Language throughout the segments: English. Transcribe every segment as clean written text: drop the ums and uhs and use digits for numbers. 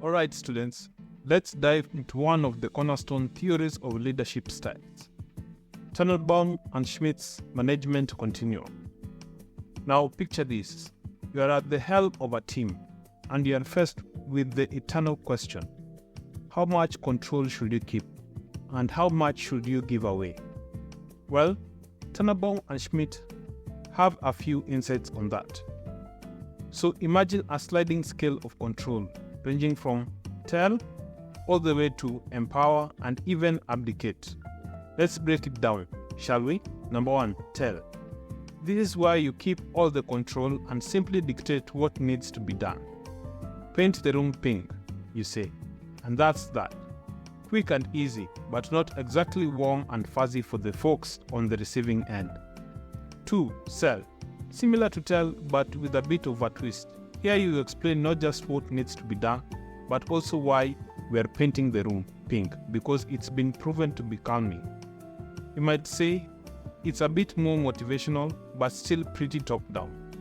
Alright students, let's dive into one of the cornerstone theories of leadership styles, Tannenbaum and Schmidt's management continuum. Now picture this, you are at the helm of a team and you are faced with the eternal question, how much control should you keep and how much should you give away? Well, Tannenbaum and Schmidt have a few insights on that. So imagine a sliding scale of control ranging from tell all the way to empower and even abdicate. Let's break it down, shall we? Number 1, tell. This is where you keep all the control and simply dictate what needs to be done. Paint the room pink, you say, and that's that. Quick and easy, but not exactly warm and fuzzy for the folks on the receiving end. 2, sell. Similar to tell, but with a bit of a twist. Here you explain not just what needs to be done, but also why we are painting the room pink, because it's been proven to be calming. You might say it's a bit more motivational, but still pretty top-down.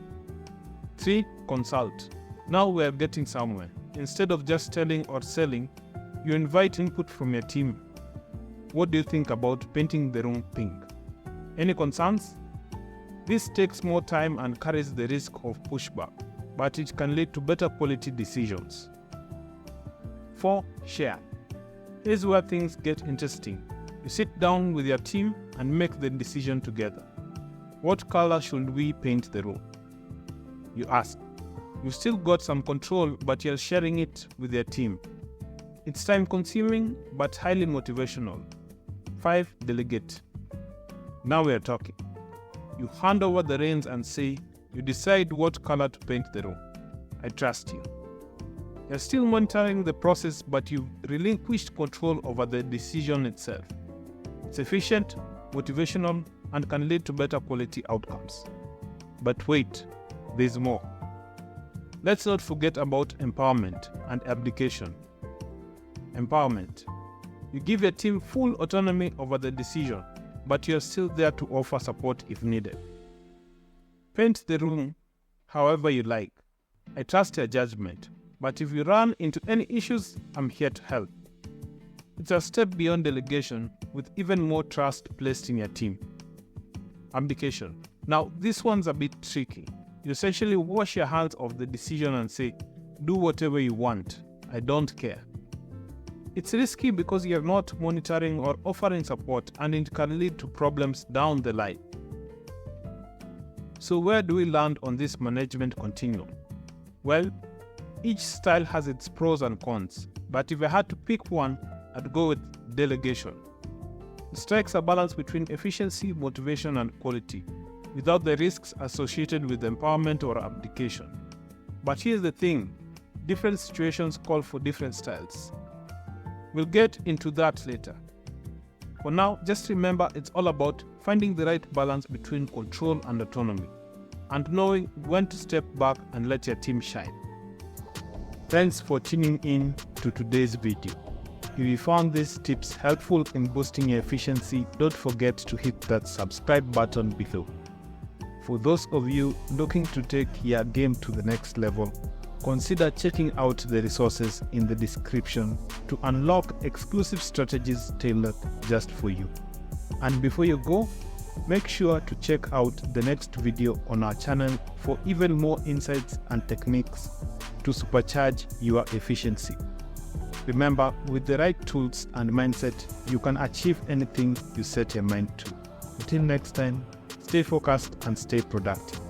3, consult. Now we are getting somewhere. Instead of just telling or selling, you invite input from your team. What do you think about painting the room pink? Any concerns? This takes more time and carries the risk of pushback, but it can lead to better quality decisions. 4, share. Here's where things get interesting. You sit down with your team and make the decision together. What color should we paint the room? You ask. You've still got some control, but you're sharing it with your team. It's time-consuming, but highly motivational. 5, delegate. Now we're talking. You hand over the reins and say, you decide what color to paint the room. I trust you. You're still monitoring the process, but you've relinquished control over the decision itself. It's efficient, motivational, and can lead to better quality outcomes. But wait, there's more. Let's not forget about empowerment and abdication. Empowerment. You give your team full autonomy over the decision, but you're still there to offer support if needed. Paint the room however you like. I trust your judgment, but if you run into any issues, I'm here to help. It's a step beyond delegation with even more trust placed in your team. Abdication. Now, this one's a bit tricky. You essentially wash your hands of the decision and say, do whatever you want. I don't care. It's risky because you're not monitoring or offering support, and it can lead to problems down the line. So where do we land on this management continuum? Well, each style has its pros and cons, but if I had to pick one, I'd go with delegation. It strikes a balance between efficiency, motivation, and quality, without the risks associated with empowerment or abdication. But here's the thing, different situations call for different styles. We'll get into that later. For now, just remember it's all about finding the right balance between control and autonomy, and knowing when to step back and let your team shine. Thanks for tuning in to today's video. If you found these tips helpful in boosting your efficiency, don't forget to hit that subscribe button below. For those of you looking to take your game to the next level, consider checking out the resources in the description to unlock exclusive strategies tailored just for you. And before you go, make sure to check out the next video on our channel for even more insights and techniques to supercharge your efficiency. Remember, with the right tools and mindset, you can achieve anything you set your mind to. Until next time, stay focused and stay productive.